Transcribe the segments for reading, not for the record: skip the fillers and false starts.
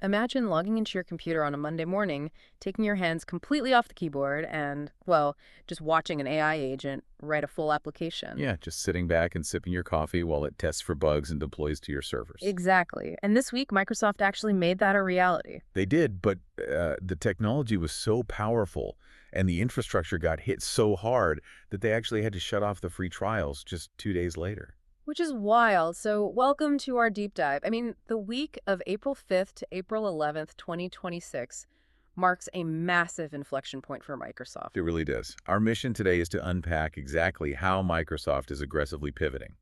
Imagine logging into your computer on a Monday morning, taking your hands completely off the keyboard and, well, just watching an AI agent write a full application. Yeah, just sitting back and sipping your coffee while it tests for bugs and deploys to your servers. Exactly. And this week, Microsoft actually made that a reality. They did, but the technology was so powerful and the infrastructure got hit so hard that they actually had to shut off the free trials just 2 days later. Which is wild. So welcome to our deep dive. The week of April 5th to April 11th, 2026 marks a massive inflection point for Microsoft. It really does. Our mission today is to unpack exactly how Microsoft is aggressively pivoting.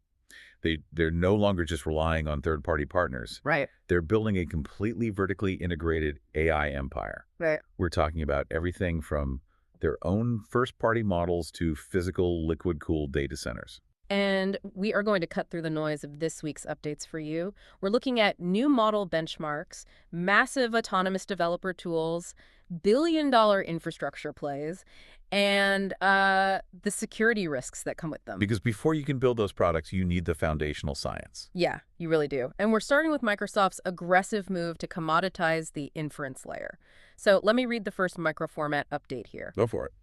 They're no longer just relying on third-party partners. Right. They're building a completely vertically integrated AI empire. Right. We're talking about everything from their own first-party models to physical liquid-cooled data centers. And we are going to cut through the noise of this week's updates for you. We're looking at new model benchmarks, massive autonomous developer tools, billion-dollar infrastructure plays, and the security risks that come with them. Because before you can build those products, you need the foundational science. Yeah, you really do. And we're starting with Microsoft's aggressive move to commoditize the inference layer. So let me read the first microformat update here. Go for it.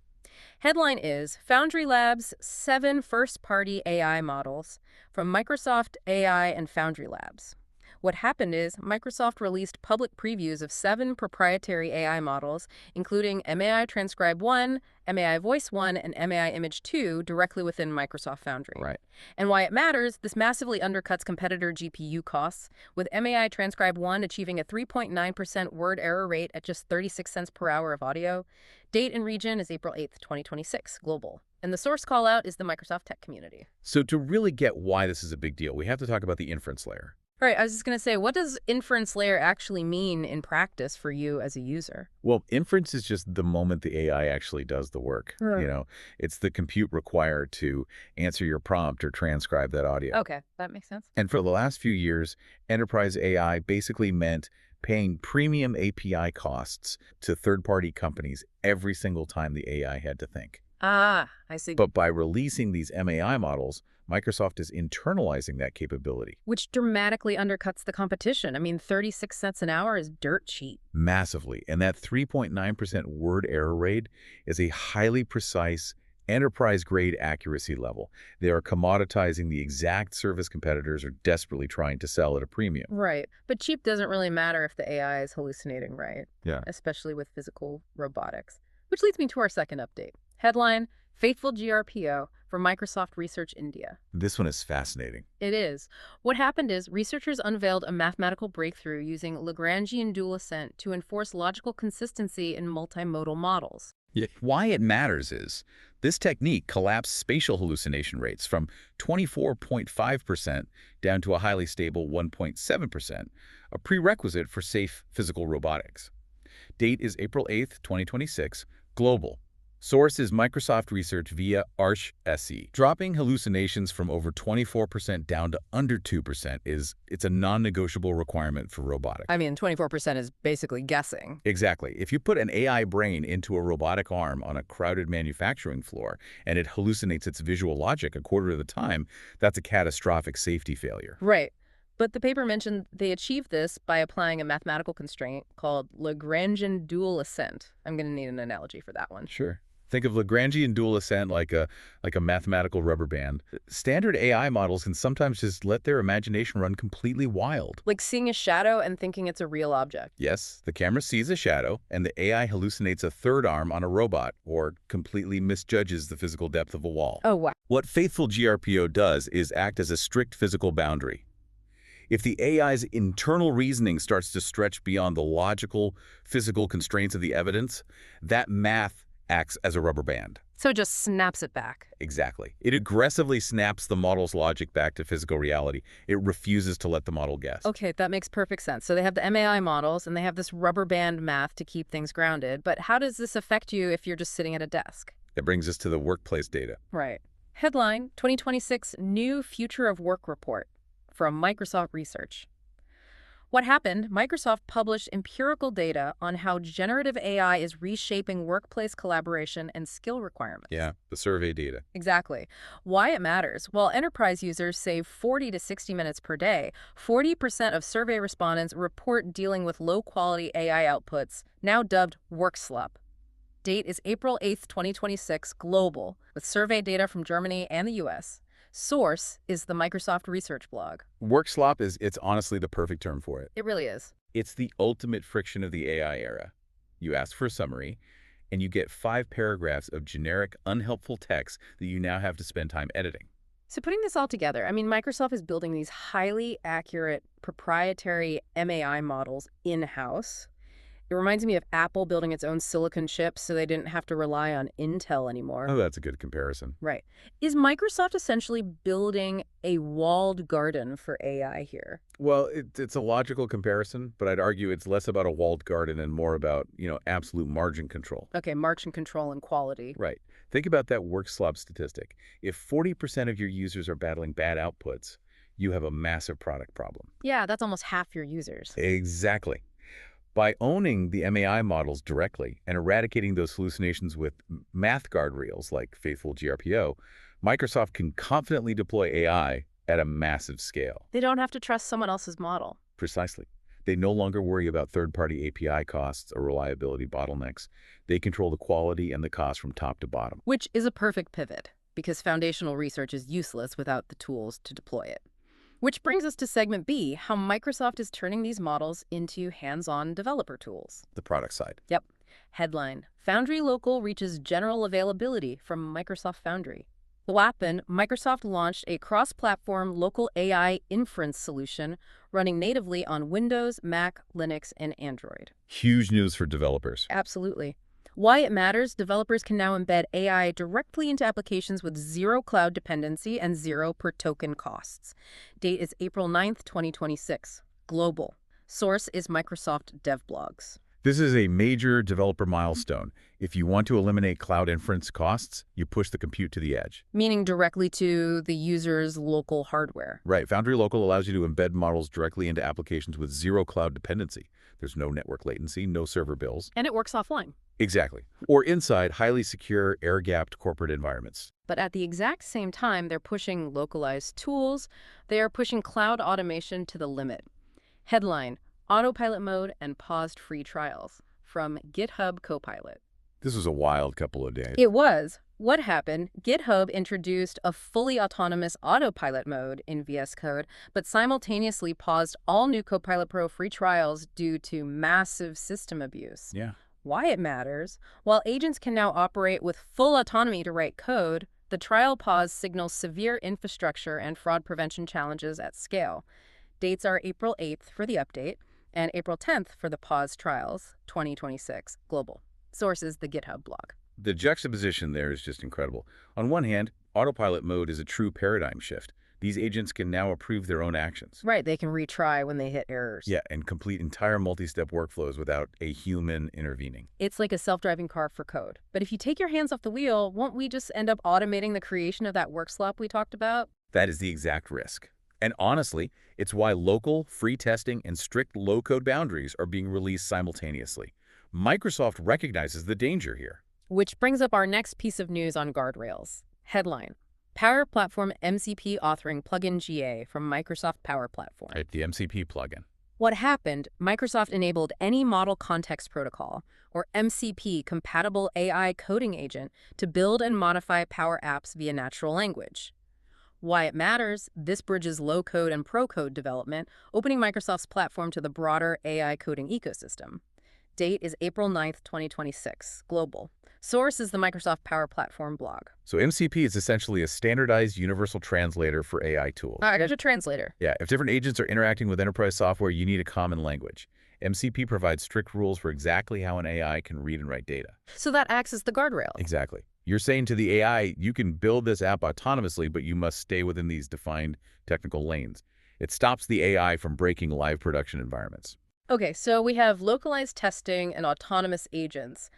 Headline is Foundry Labs 7 first-party AI models from Microsoft AI and Foundry Labs. What happened is Microsoft released public previews of 7 proprietary AI models, including MAI-Transcribe-1, MAI Voice 1, and MAI Image 2 directly within Microsoft Foundry. Right. And why it matters, this massively undercuts competitor GPU costs, with MAI-Transcribe-1 achieving a 3.9% word error rate at just 36 cents per hour of audio. Date and region is April 8th, 2026, global. And the source call-out is the Microsoft tech community. So to really get why this is a big deal, we have to talk about the inference layer. All right, I was just going to say, what does inference layer actually mean in practice for you as a user? Well, inference is just the moment the AI actually does the work. Right. It's the compute required to answer your prompt or transcribe that audio. Okay, that makes sense. And for the last few years, enterprise AI basically meant paying premium API costs to third-party companies every single time the AI had to think. Ah, I see. But by releasing these MAI models, Microsoft is internalizing that capability. Which dramatically undercuts the competition. 36 cents an hour is dirt cheap. Massively. And that 3.9% word error rate is a highly precise, enterprise-grade accuracy level. They are commoditizing the exact service competitors are desperately trying to sell at a premium. Right. But cheap doesn't really matter if the AI is hallucinating, right? Yeah. Especially with physical robotics. Which leads me to our second update. Headline, Faithful GRPO for Microsoft Research India. This one is fascinating. It is. What happened is researchers unveiled a mathematical breakthrough using Lagrangian dual ascent to enforce logical consistency in multimodal models. Why it matters is this technique collapsed spatial hallucination rates from 24.5% down to a highly stable 1.7%, a prerequisite for safe physical robotics. Date is April 8th, 2026, global. Source is Microsoft research via ArchSE. Dropping hallucinations from over 24% down to under 2% it's a non-negotiable requirement for robotics. 24% is basically guessing. Exactly. If you put an AI brain into a robotic arm on a crowded manufacturing floor and it hallucinates its visual logic a quarter of the time, that's a catastrophic safety failure. Right. But the paper mentioned they achieved this by applying a mathematical constraint called Lagrangian dual ascent. I'm going to need an analogy for that one. Sure. Think of Lagrangian dual ascent like a mathematical rubber band. Standard AI models can sometimes just let their imagination run completely wild. Like seeing a shadow and thinking it's a real object. Yes, the camera sees a shadow, and the AI hallucinates a third arm on a robot, or completely misjudges the physical depth of a wall. Oh, wow. What Faithful GRPO does is act as a strict physical boundary. If the AI's internal reasoning starts to stretch beyond the logical, physical constraints of the evidence, that math acts as a rubber band. So it just snaps it back. Exactly. It aggressively snaps the model's logic back to physical reality. It refuses to let the model guess. Okay, that makes perfect sense. So they have the MAI models, and they have this rubber band math to keep things grounded. But how does this affect you if you're just sitting at a desk? That brings us to the workplace data. Right. Headline, 2026 New Future of Work Report from Microsoft Research. What happened? Microsoft published empirical data on how generative AI is reshaping workplace collaboration and skill requirements. Yeah, the survey data. Exactly. Why it matters. While enterprise users save 40 to 60 minutes per day, 40% of survey respondents report dealing with low-quality AI outputs, now dubbed work slop. Date is April 8th, 2026, global, with survey data from Germany and the US. Source is the Microsoft research blog. Work slop it's honestly the perfect term for it. It really is. It's the ultimate friction of the AI era. You ask for a summary, and you get 5 paragraphs of generic, unhelpful text that you now have to spend time editing. So putting this all together, Microsoft is building these highly accurate proprietary MAI models in-house. It reminds me of Apple building its own silicon chips so they didn't have to rely on Intel anymore. Oh, that's a good comparison. Right. Is Microsoft essentially building a walled garden for AI here? Well, it's a logical comparison, but I'd argue it's less about a walled garden and more about, absolute margin control. Okay, margin control and quality. Right. Think about that work slop statistic. If 40% of your users are battling bad outputs, you have a massive product problem. Yeah, that's almost half your users. Exactly. By owning the MAI models directly and eradicating those hallucinations with math guardrails like faithful GRPO, Microsoft can confidently deploy AI at a massive scale. They don't have to trust someone else's model. Precisely. They no longer worry about third-party API costs or reliability bottlenecks. They control the quality and the cost from top to bottom. Which is a perfect pivot, because foundational research is useless without the tools to deploy it. Which brings us to segment B, how Microsoft is turning these models into hands-on developer tools. The product side. Yep. Headline, Foundry Local reaches general availability from Microsoft Foundry. What happened? Microsoft launched a cross-platform local AI inference solution running natively on Windows, Mac, Linux, and Android. Huge news for developers. Absolutely. Why it matters, developers can now embed AI directly into applications with zero cloud dependency and zero per token costs. Date is April 9th, 2026. Global. Source is Microsoft DevBlogs. This is a major developer milestone. If you want to eliminate cloud inference costs, you push the compute to the edge. Meaning directly to the user's local hardware. Right. Foundry Local allows you to embed models directly into applications with zero cloud dependency. There's no network latency, no server bills. And it works offline. Exactly. Or inside highly secure, air-gapped corporate environments. But at the exact same time, they're pushing localized tools. They are pushing cloud automation to the limit. Headline, Autopilot mode and paused free trials from GitHub Copilot. This was a wild couple of days. It was. What happened? GitHub introduced a fully autonomous autopilot mode in VS Code, but simultaneously paused all new Copilot Pro free trials due to massive system abuse. Yeah. Why it matters? While agents can now operate with full autonomy to write code, the trial pause signals severe infrastructure and fraud prevention challenges at scale. Dates are April 8th for the update and April 10th for the pause trials, 2026, global. Source is the GitHub blog. The juxtaposition there is just incredible. On one hand, autopilot mode is a true paradigm shift. These agents can now approve their own actions. Right, they can retry when they hit errors. Yeah, and complete entire multi-step workflows without a human intervening. It's like a self-driving car for code. But if you take your hands off the wheel, won't we just end up automating the creation of that work slop we talked about? That is the exact risk. And honestly, it's why local, free testing, and strict low-code boundaries are being released simultaneously. Microsoft recognizes the danger here. Which brings up our next piece of news on guardrails. Headline, Power Platform MCP authoring plugin GA from Microsoft Power Platform. Right, the MCP plugin. What happened? Microsoft enabled any Model Context Protocol, or MCP, compatible AI coding agent to build and modify Power apps via natural language. Why it matters? This bridges low-code and pro-code development, opening Microsoft's platform to the broader AI coding ecosystem. Date is April 9th, 2026, global. Source is the Microsoft Power Platform blog. So MCP is essentially a standardized universal translator for AI tools. There's a translator. Yeah, if different agents are interacting with enterprise software, you need a common language. MCP provides strict rules for exactly how an AI can read and write data. So that acts as the guardrail. Exactly. You're saying to the AI, you can build this app autonomously, but you must stay within these defined technical lanes. It stops the AI from breaking live production environments. Okay, so we have localized testing and autonomous agents,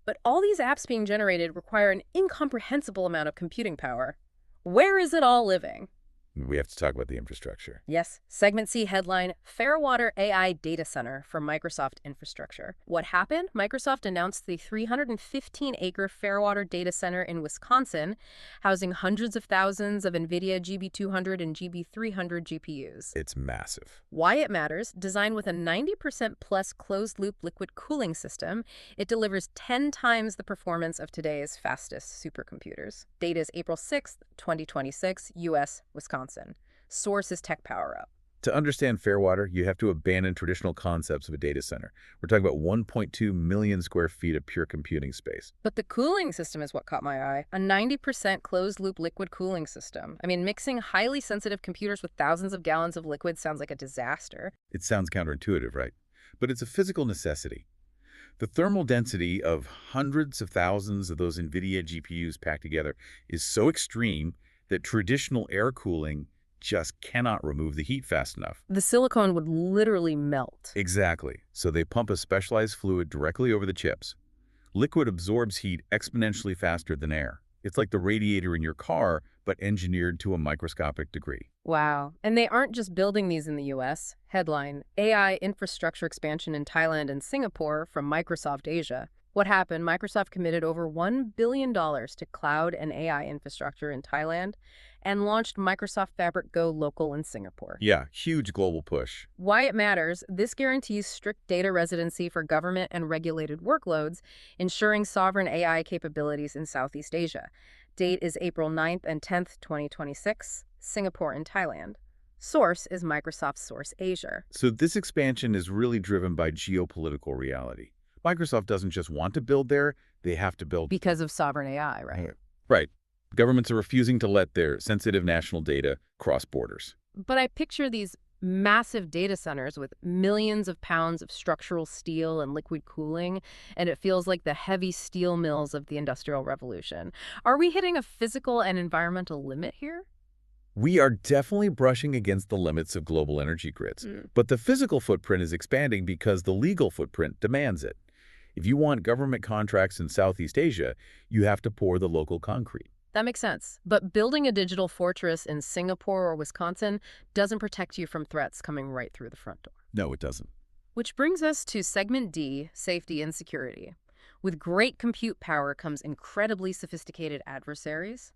but all these apps being generated require an incomprehensible amount of computing power. Where is it all living? We have to talk about the infrastructure. Yes. Segment C headline, Fairwater AI Data Center for Microsoft Infrastructure. What happened? Microsoft announced the 315-acre Fairwater Data Center in Wisconsin, housing hundreds of thousands of NVIDIA GB200 and GB300 GPUs. It's massive. Why it matters, designed with a 90% plus closed-loop liquid cooling system, it delivers 10 times the performance of today's fastest supercomputers. Date is April 6th, 2026, U.S., Wisconsin. Source is Tech Power Up. To understand Fairwater, you have to abandon traditional concepts of a data center. We're talking about 1.2 million square feet of pure computing space. But the cooling system is what caught my eye. A 90% closed-loop liquid cooling system. I mean, mixing highly sensitive computers with thousands of gallons of liquid sounds like a disaster. It sounds counterintuitive, right? But it's a physical necessity. The thermal density of hundreds of thousands of those NVIDIA GPUs packed together is so extreme that traditional air cooling just cannot remove the heat fast enough. The silicone would literally melt. Exactly. So they pump a specialized fluid directly over the chips. Liquid absorbs heat exponentially faster than air. It's like the radiator in your car, but engineered to a microscopic degree. Wow. And they aren't just building these in the U.S. Headline, AI infrastructure expansion in Thailand and Singapore from Microsoft Asia. What happened? Microsoft committed over $1 billion to cloud and AI infrastructure in Thailand and launched Microsoft Fabric Go Local in Singapore. Yeah, huge global push. Why it matters, this guarantees strict data residency for government and regulated workloads, ensuring sovereign AI capabilities in Southeast Asia. Date is April 9th and 10th, 2026, Singapore and Thailand. Source is Microsoft's Source Asia. So this expansion is really driven by geopolitical reality. Microsoft doesn't just want to build there, they have to build. Because of sovereign AI, right? Right. Governments are refusing to let their sensitive national data cross borders. But I picture these massive data centers with millions of pounds of structural steel and liquid cooling, and it feels like the heavy steel mills of the Industrial Revolution. Are we hitting a physical and environmental limit here? We are definitely brushing against the limits of global energy grids. But the physical footprint is expanding because the legal footprint demands it. If you want government contracts in Southeast Asia, you have to pour the local concrete. That makes sense. But building a digital fortress in Singapore or Wisconsin doesn't protect you from threats coming right through the front door. No, it doesn't. Which brings us to segment D, safety and security. With great compute power comes incredibly sophisticated adversaries.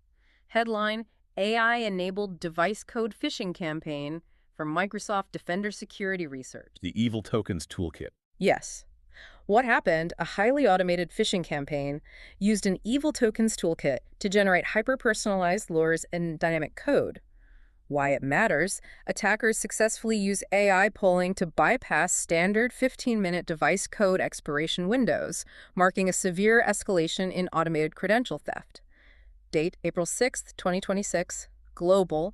Headline, AI-enabled device code phishing campaign from Microsoft Defender Security Research. The Evil Tokens Toolkit. Yes. What happened? A highly automated phishing campaign used an Evil Tokens toolkit to generate hyper-personalized lures and dynamic code. Why it matters, attackers successfully use AI polling to bypass standard 15-minute device code expiration windows, marking a severe escalation in automated credential theft. Date, April 6th, 2026, global.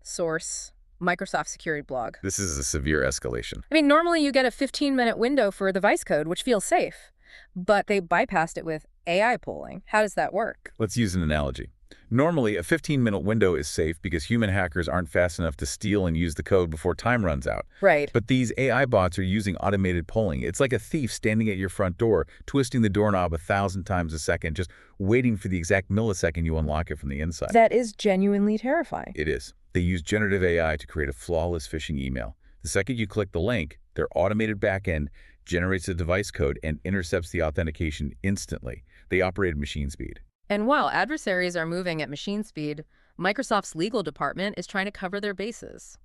Source, Microsoft Security Blog. This is a severe escalation. I mean, normally you get a 15-minute window for device code, which feels safe, but they bypassed it with AI polling. How does that work? Let's use an analogy. Normally, a 15-minute window is safe because human hackers aren't fast enough to steal and use the code before time runs out. Right. But these AI bots are using automated polling. It's like a thief standing at your front door, twisting the doorknob 1,000 times a second, just waiting for the exact millisecond you unlock it from the inside. That is genuinely terrifying. It is. They use generative AI to create a flawless phishing email. The second you click the link, their automated backend generates the device code and intercepts the authentication instantly. They operate at machine speed. And while adversaries are moving at machine speed, Microsoft's legal department is trying to cover their bases.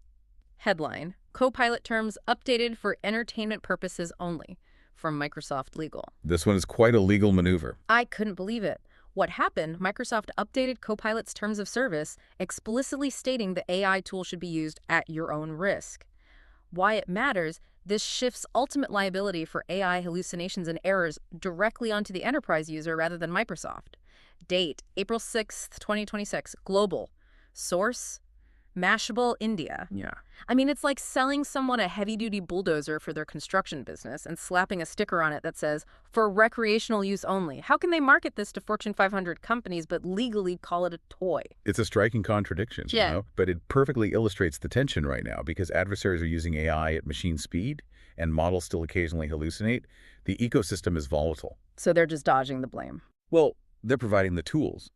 Headline, Copilot terms updated for entertainment purposes only, from Microsoft Legal. This one is quite a legal maneuver. I couldn't believe it. What happened? Microsoft updated Copilot's terms of service, explicitly stating the AI tool should be used at your own risk. Why it matters, this shifts ultimate liability for AI hallucinations and errors directly onto the enterprise user rather than Microsoft. Date, April 6th, 2026, global. Source, Mashable, India. Yeah. I mean, it's like selling someone a heavy-duty bulldozer for their construction business and slapping a sticker on it that says, for recreational use only. How can they market this to Fortune 500 companies but legally call it a toy? It's a striking contradiction, Yeah. you know? But it perfectly illustrates the tension right now because adversaries are using AI at machine speed and models still occasionally hallucinate. The ecosystem is volatile. So they're just dodging the blame. Well, they're providing the tools.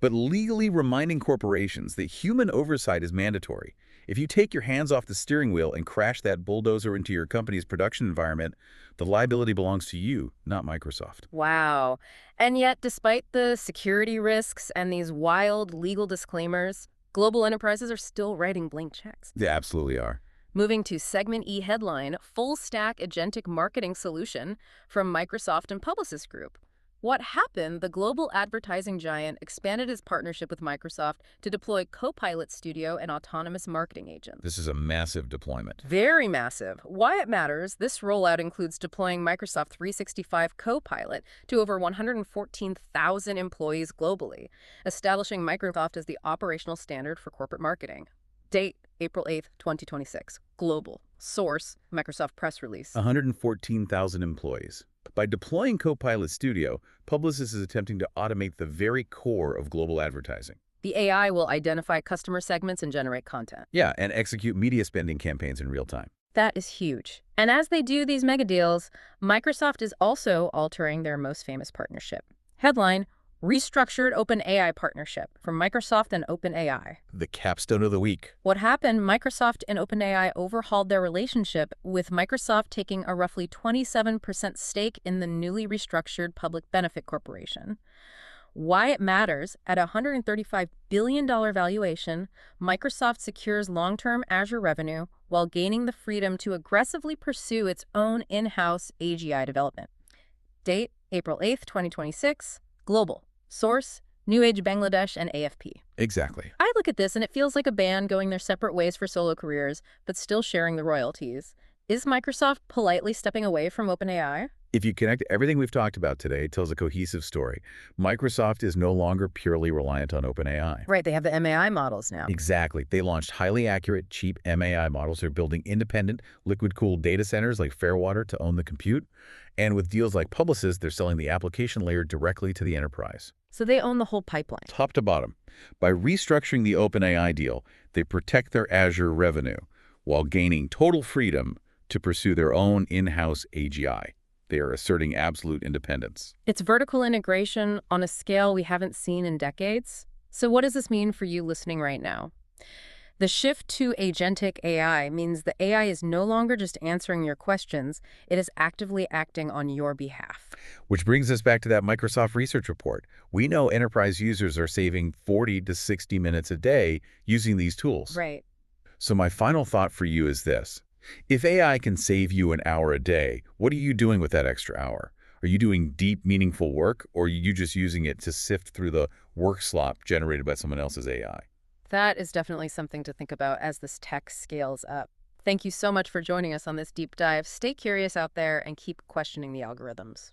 but legally reminding corporations that human oversight is mandatory. If you take your hands off the steering wheel and crash that bulldozer into your company's production environment, the liability belongs to you, not Microsoft. Wow. And yet, despite the security risks and these wild legal disclaimers, global enterprises are still writing blank checks. They absolutely are. Moving to Segment E headline, Full Stack Agentic Marketing Solution from Microsoft and Publicis Group. What happened? The global advertising giant expanded its partnership with Microsoft to deploy Copilot Studio and autonomous marketing agents. This is a massive deployment. Very massive. Why it matters, this rollout includes deploying Microsoft 365 Copilot to over 114,000 employees globally, establishing Microsoft as the operational standard for corporate marketing. Date, April 8th, 2026. Global. Source, Microsoft press release. 114,000 employees. By deploying Copilot Studio, Publicis is attempting to automate the very core of global advertising. The AI will identify customer segments and generate content. Yeah, and execute media spending campaigns in real time. That is huge. And as they do these mega deals, Microsoft is also altering their most famous partnership. Headline, Restructured OpenAI Partnership from Microsoft and OpenAI. The capstone of the week. What happened? Microsoft and OpenAI overhauled their relationship, with Microsoft taking a roughly 27% stake in the newly restructured Public Benefit Corporation. Why it matters? At a $135 billion valuation, Microsoft secures long-term Azure revenue while gaining the freedom to aggressively pursue its own in-house AGI development. Date, April 8th, 2026. Global. Source, New Age Bangladesh and AFP. Exactly. I look at this and it feels like a band going their separate ways for solo careers, but still sharing the royalties. Is Microsoft politely stepping away from OpenAI? If you connect everything we've talked about today, it tells a cohesive story. Microsoft is no longer purely reliant on OpenAI. Right, they have the MAI models now. Exactly. They launched highly accurate, cheap MAI models. They're building independent, liquid-cooled data centers like Fairwater to own the compute. And with deals like Publicis, they're selling the application layer directly to the enterprise. So they own the whole pipeline. Top to bottom. By restructuring the OpenAI deal, they protect their Azure revenue while gaining total freedom to pursue their own in-house AGI. They are asserting absolute independence. It's vertical integration on a scale we haven't seen in decades. So what does this mean for you listening right now? The shift to agentic AI means the AI is no longer just answering your questions, it is actively acting on your behalf. Which brings us back to that Microsoft research report. We know enterprise users are saving 40 to 60 minutes a day using these tools. Right. So my final thought for you is this. If AI can save you an hour a day, what are you doing with that extra hour? Are you doing deep, meaningful work, or are you just using it to sift through the work slop generated by someone else's AI? That is definitely something to think about as this tech scales up. Thank you so much for joining us on this deep dive. Stay curious out there and keep questioning the algorithms.